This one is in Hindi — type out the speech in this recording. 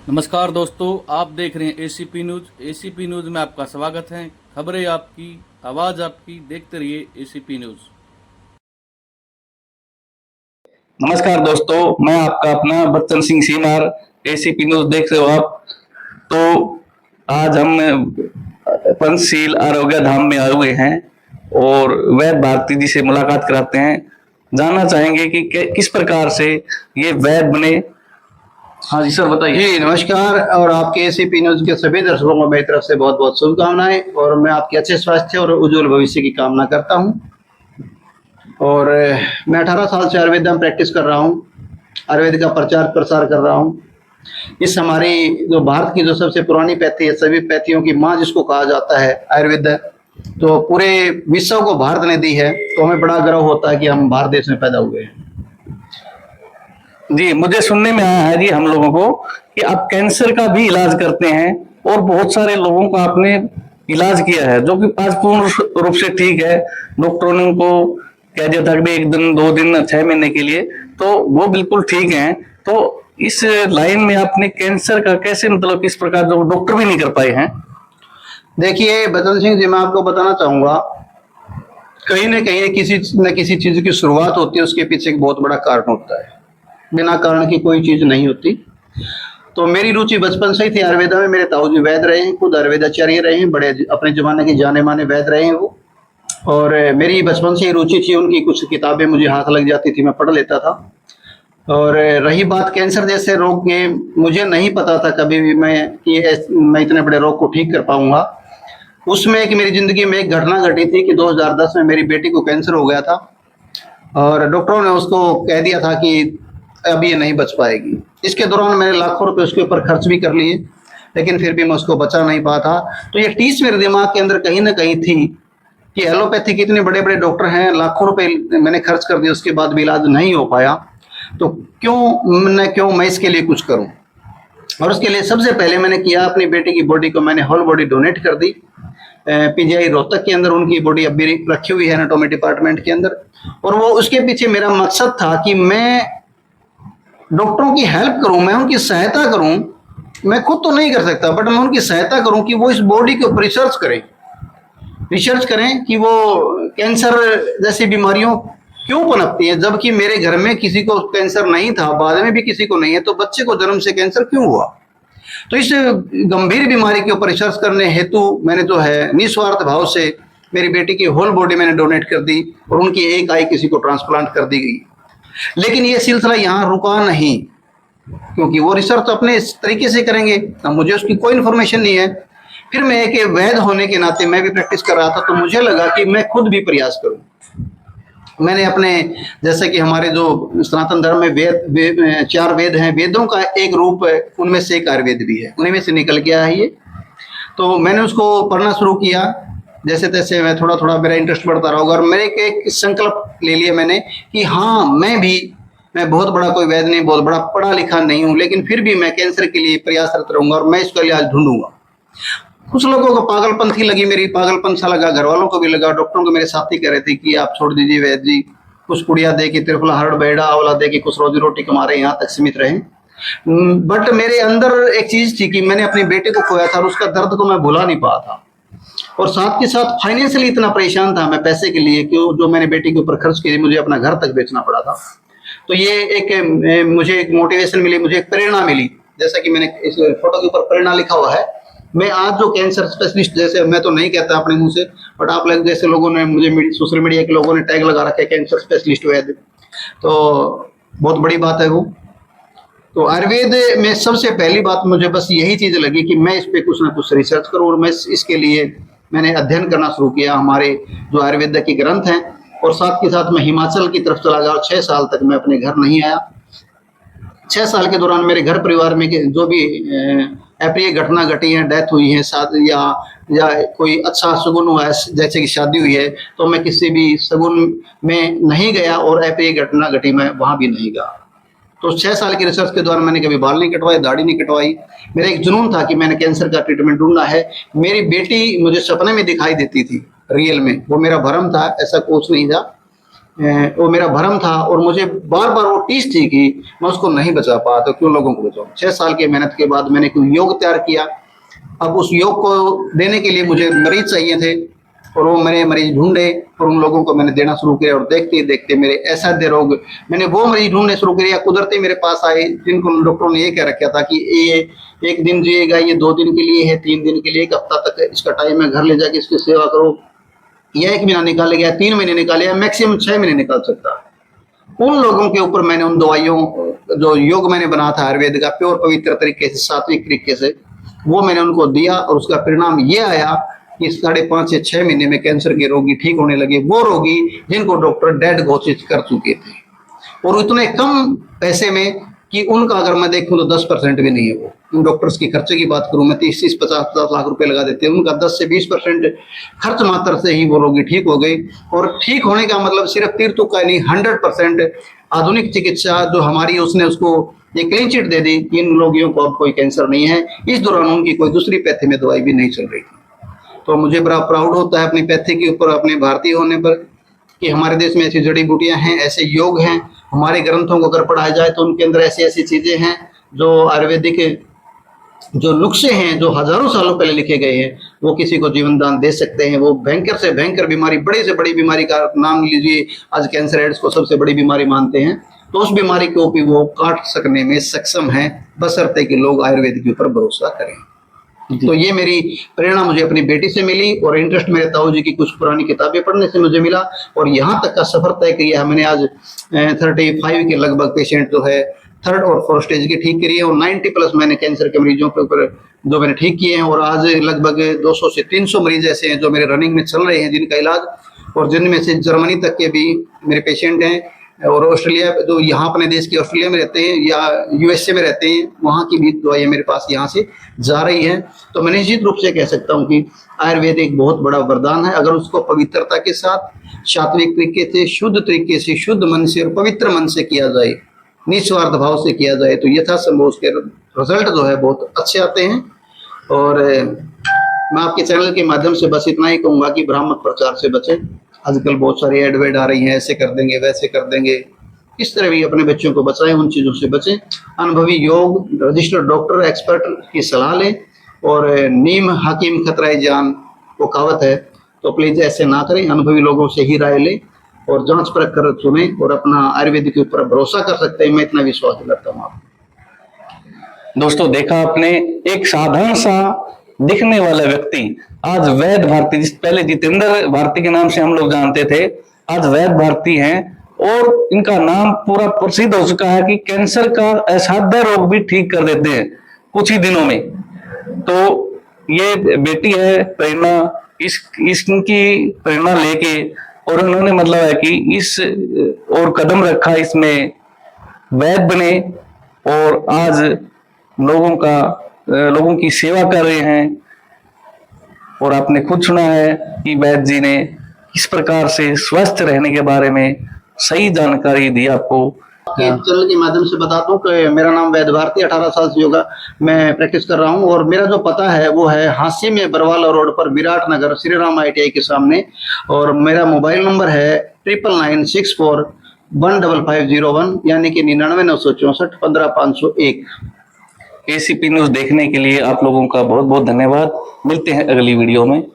नमस्कार दोस्तों, आप देख रहे हैं एसीपी न्यूज। एसीपी न्यूज में आपका स्वागत है। खबरें आपकी, आवाज आपकी, देखते रहिए एसीपी न्यूज। नमस्कार दोस्तों, मैं आपका अपना बच्चन सिंह सीमार। एसीपी न्यूज देख रहे हो आप। तो आज हम पंचशील आरोग्य धाम में आए हुए हैं और वैद्य भारती जी से मुलाकात कराते हैं। जानना चाहेंगे कि किस प्रकार से ये वैद्य बने। हाँ जी सर, बताइए। जी नमस्कार। और आपके एसीपी न्यूज के सभी दर्शकों को मेरी तरफ से बहुत बहुत शुभकामनाएं और मैं आपके अच्छे स्वास्थ्य और उज्जवल भविष्य की कामना करता हूं। और मैं 18 साल से आयुर्वेद में प्रैक्टिस कर रहा हूं, आयुर्वेद का प्रचार प्रसार कर रहा हूं। इस हमारी जो भारत की जो सबसे पुरानी पैथी है, सभी पैथियों की माँ जिसको कहा जाता है आयुर्वेद, तो पूरे विश्व को भारत ने दी है। तो हमें बड़ा गर्व होता है कि हम भारत देश में पैदा हुए हैं। जी, मुझे सुनने में आया है जी हम लोगों को कि आप कैंसर का भी इलाज करते हैं और बहुत सारे लोगों का आपने इलाज किया है, जो कि आज पूर्ण रूप से ठीक है। डॉक्टरों ने उनको कह दिया था कि 1 दिन 2 दिन 6 महीने के लिए, तो वो बिल्कुल ठीक हैं। तो इस लाइन में आपने कैंसर का कैसे, मतलब किस प्रकार, जो डॉक्टर भी नहीं कर पाए हैं। देखिए बचन सिंह जी, मैं आपको बताना चाहूंगा, कहीं न कहीं किसी न किसी चीज की शुरुआत होती है, उसके पीछे एक बहुत बड़ा कारण होता है। बिना कारण की कोई चीज नहीं होती। तो मेरी रुचि बचपन से ही थी आयुर्वेदा में। मेरे ताऊ जी वैद्य रहे हैं, खुद आयुर्वेदाचार्य रहे हैं, बड़े अपने जमाने के जाने माने वैद्य रहे हैं वो। और मेरी बचपन से ही रुचि थी, उनकी कुछ किताबें मुझे हाथ लग जाती थी, मैं पढ़ लेता था। और रही बात कैंसर जैसे रोग की, मुझे नहीं पता था कभी भी मैं इतने बड़े रोग को ठीक कर पाऊंगा। उसमें एक मेरी जिंदगी में एक घटना घटी थी कि 2010 में मेरी बेटी को कैंसर हो गया था और डॉक्टरों ने उसको कह दिया था कि अब ये नहीं बच पाएगी। इसके दौरान मैंने लाखों रुपए उसके ऊपर खर्च भी कर लिए, लेकिन फिर भी मैं उसको बचा नहीं पाया था। तो ये टीस मेरे दिमाग के अंदर कहीं ना कहीं थी कि एलोपैथी के इतने बड़े बड़े डॉक्टर हैं, लाखों रुपए मैंने खर्च कर दिए, उसके बाद भी इलाज नहीं हो पाया। तो क्यों मैं इसके लिए कुछ करूं। और उसके लिए सबसे पहले मैंने किया, अपनी बेटी की बॉडी को मैंने होल बॉडी डोनेट कर दी। पीजीआई रोहतक के अंदर उनकी बॉडी अब भी रखी हुई है एनाटॉमी डिपार्टमेंट के अंदर। और वो उसके पीछे मेरा मकसद था कि मैं डॉक्टरों की हेल्प करूं, मैं उनकी सहायता करूं। मैं खुद तो नहीं कर सकता, बट मैं उनकी सहायता करूं कि वो इस बॉडी के ऊपर रिसर्च करें कि वो कैंसर जैसी बीमारियों क्यों पनपती है, जबकि मेरे घर में किसी को कैंसर नहीं था, बाद में भी किसी को नहीं है, तो बच्चे को जन्म से कैंसर क्यों हुआ। तो इस गंभीर बीमारी के ऊपर रिसर्च करने हेतु मैंने जो है निस्वार्थ भाव से मेरी बेटी की होल बॉडी मैंने डोनेट कर दी और उनकी एक आई किसी को ट्रांसप्लांट कर दी गई। लेकिन ये सिलसिला यहाँ रुका नहीं, क्योंकि वो रिसर्च अपने इस तरीके से करेंगे, अब मुझे उसकी कोई इन्फॉर्मेशन नहीं है। फिर मैं एक वैद्य होने के नाते मैं भी प्रैक्टिस कर रहा था, तो मुझे लगा कि मैं खुद भी प्रयास करूं। मैंने अपने, जैसे कि हमारे जो सनातन धर्म में 4 वेद हैं, वेदों का एक रूप है, उनमें से एक आयुर्वेद भी है, उन्हीं में से निकल गया है ये। तो मैंने उसको पढ़ना शुरू किया, जैसे तैसे मैं थोड़ा थोड़ा मेरा इंटरेस्ट बढ़ता रहा और मैंने एक संकल्प ले लिया मैंने कि हाँ, मैं बहुत बड़ा कोई वैद्य नहीं, बहुत बड़ा पढ़ा लिखा नहीं हूँ, लेकिन फिर भी मैं कैंसर के लिए प्रयासरत रहूंगा और मैं इसका इलाज ढूंढूंगा। कुछ लोगों को पागलपंथी लगी, मेरी पागलपन सा लगा, घर वालों को भी लगा, डॉक्टरों को मेरे साथी कह रहे थे कि आप छोड़ दीजिए वैद्य जी, कुछ पुड़िया दे के त्रिफला हरड़ बेड़ा अवला दे के कुछ रोजी रोटी कमा रहे, यहाँ तक सीमित रहे। बट मेरे अंदर एक चीज थी कि मैंने अपने बेटे को खोया था और उसका दर्द को मैं भुला नहीं पाया था। और साथ के साथ फाइनेंशियली इतना परेशान था मैं पैसे के लिए कि जो मैंने बेटी के ऊपर खर्च किए, मुझे अपना घर तक बेचना पड़ा था। तो ये मुझे एक मोटिवेशन मिली, मुझे एक प्रेरणा मिली। जैसा कि मैंने इस फोटो के ऊपर प्रेरणा लिखा हुआ है। मैं आज जो कैंसर स्पेशलिस्ट, जैसे मैं तो नहीं कहता अपने मुंह से, बट आप लोग जैसे लोगों ने मुझे सोशल मीडिया के लोगों ने टैग लगा रखा है कैंसर स्पेशलिस्ट वैद्य, तो बहुत बड़ी बात है वो। तो आयुर्वेद में सबसे पहली बात मुझे बस यही चीज लगी कि मैं इस पे कुछ ना कुछ रिसर्च करूं और मैं इसके लिए मैंने अध्ययन करना शुरू किया, हमारे जो आयुर्वेद के ग्रंथ हैं। और साथ के साथ मैं हिमाचल की तरफ चला गया और 6 साल तक मैं अपने घर नहीं आया। 6 साल के दौरान मेरे घर परिवार में जो भी अप्रिय घटना घटी है, डेथ हुई है, या कोई अच्छा शगुन हुआ है, जैसे कि शादी हुई है, तो मैं किसी भी शगुन में नहीं गया और अप्रिय घटना घटी मैं वहां भी नहीं गया। तो 6 साल की रिसर्च के दौरान मैंने कभी बाल नहीं कटवाए, दाढ़ी नहीं कटवाई। मेरा एक जुनून था कि मैंने कैंसर का ट्रीटमेंट ढूंढना है। मेरी बेटी मुझे सपने में दिखाई देती थी, रियल में वो मेरा भ्रम था, ऐसा कुछ नहीं था। वो मेरा भरम था और मुझे बार बार वो टीस थी कि मैं उसको नहीं बचा पाया, तो क्यों लोगों को बचाऊं। 6 साल की मेहनत के बाद मैंने कोई योग तैयार किया। अब उस योग को देने के लिए मुझे मरीज चाहिए थे और वो मैंने मरीज ढूंढे और उन लोगों को मैंने देना शुरू किया और देखते देखते मेरे असाध्य रोग, मैंने वो मरीज ढूंढने शुरू किया, कुदरती मेरे पास आए जिनको डॉक्टरों ने ये कह रखा था कि ये 1 दिन जिएगा, ये 2 दिन के लिए है, 3 दिन के लिए, 1 हफ्ता तक इसका टाइम है, घर ले जाके इसकी सेवा करो। या 1 महीना निकाल गया, 3 महीने निकाले, या मैक्सिमम 6 महीने निकाल सकता है। उन लोगों के ऊपर मैंने उन दवाइयों, जो योग मैंने बनाया था आयुर्वेद का प्योर पवित्र तरीके से, सात्विक तरीके से, वो मैंने उनको दिया और उसका परिणाम ये आया कि 5.5 से 6 महीने में कैंसर के रोगी ठीक होने लगे। वो रोगी जिनको डॉक्टर डेड घोषित कर चुके थे, और इतने कम पैसे में कि उनका अगर मैं देखूं तो 10% भी नहीं है। वो उन डॉक्टर्स की खर्चे की बात करूं मैं, 30-50 लाख रुपए लगा देते हैं, उनका 10 से 20% खर्च मात्र से ही वो रोगी ठीक हो गए। और ठीक होने का मतलब सिर्फ तीर तुक्का नहीं, 100% आधुनिक चिकित्सा जो हमारी, उसने उसको ये क्लीन चिट दे दी कि इन रोगियों को अब कोई कैंसर नहीं है। इस दौरान उनकी कोई दूसरी पैथी में दवाई भी नहीं चल रही थी। तो मुझे बड़ा प्राउड होता है अपनी पैथी के ऊपर, अपने भारतीय होने पर, कि हमारे देश में ऐसी जड़ी बूटियां हैं, ऐसे योग हैं। हमारे ग्रंथों को अगर पढ़ाया जाए तो उनके अंदर ऐसी ऐसी चीजें हैं जो आयुर्वेदिक जो नुस्खे हैं, जो हजारों सालों पहले लिखे गए हैं, वो किसी को जीवन दान दे सकते हैं। वो भयंकर से भयंकर बीमारी, बड़ी से बड़ी बीमारी का नाम लीजिए, आज कैंसर एड्स को सबसे बड़ी बीमारी मानते हैं, तो उस बीमारी को भी वो काट सकने में सक्षम है, बशर्ते कि लोग आयुर्वेद के ऊपर भरोसा करें। तो ये मेरी प्रेरणा मुझे अपनी बेटी से मिली और इंटरेस्ट मेरे ताऊ जी की कुछ पुरानी किताबें पढ़ने से मुझे मिला, और यहाँ तक का सफर तय किया। मैंने आज 35 के लगभग पेशेंट जो है 3rd और 4th स्टेज की ठीक करी है, और 90+ मैंने कैंसर के मरीजों के ऊपर जो मैंने ठीक किए हैं। और आज लगभग 200 से 300 मरीज ऐसे हैं जो मेरे रनिंग में चल रहे हैं जिनका इलाज, और जिनमें से जर्मनी तक के भी मेरे पेशेंट हैं, और ऑस्ट्रेलिया, जो यहाँ अपने देश के ऑस्ट्रेलिया में रहते हैं या USA में रहते हैं, वहाँ की भी दवाइयाँ मेरे पास यहाँ से जा रही हैं। तो मैं निश्चित रूप से कह सकता हूँ कि आयुर्वेद एक बहुत बड़ा वरदान है। अगर उसको पवित्रता के साथ, सात्विक तरीके से, शुद्ध तरीके से, शुद्ध मन से और पवित्र मन से किया जाए, निस्वार्थ भाव से किया जाए, तो यथासंभव उसके रिजल्ट जो है बहुत अच्छे आते हैं। और मैं आपके चैनल के माध्यम से बस इतना ही कहूँगा कि भ्रामक प्रचार से बचें। आजकल बहुत सारी एडवेड आ रही हैं, ऐसे कर देंगे, वैसे कर देंगे, इस तरह भी अपने बच्चों को बचाएं, उन चीज़ों से बचें। अनुभवी योग रजिस्टर्ड डॉक्टर, एक्सपर्ट की सलाह लें, और नीम हकीम खतरा जान वो कहावत है, तो प्लीज ऐसे ना करें। अनुभवी लोगों से ही राय लें और जांच परख कर चुनें, और अपना आयुर्वेद के ऊपर भरोसा कर सकते हैं, मैं इतना विश्वास दिलाता हूँ आपको। दोस्तों, देखा आपने, एक साधारण सा दिखने वाला व्यक्ति आज वैद्य भारती, पहले जितेंद्र भारती के नाम से हम लोग जानते थे, आज वैद्य भारती हैं, और इनका नाम पूरा प्रसिद्ध हो चुका है कि कैंसर का असाध्य रोग भी ठीक कर देते हैं कुछ ही दिनों में। तो ये बेटी है प्रेरणा, इसकी प्रेरणा लेके, और उन्होंने मतलब है कि इस और कदम रखा, इसमें वैद्य बने, और आज लोगों की सेवा कर रहे हैं। और आपने खुद सुना है कि वैद्य जी ने किस प्रकार से स्वस्थ रहने के बारे में सही जानकारी दी आपको। चैनल के माध्यम से बता दूं कि मेरा नाम वैद्य भारती, 18 साल से योगा मैं प्रैक्टिस कर रहा हूं, और मेरा जो पता है वो है हांसी में बरवाला रोड पर, विराट नगर, श्री राम ITI के सामने। और मेरा मोबाइल नंबर है 9996415501, यानी कि 9994415501। ACP न्यूज देखने के लिए आप लोगों का बहुत बहुत धन्यवाद। मिलते हैं अगली वीडियो में।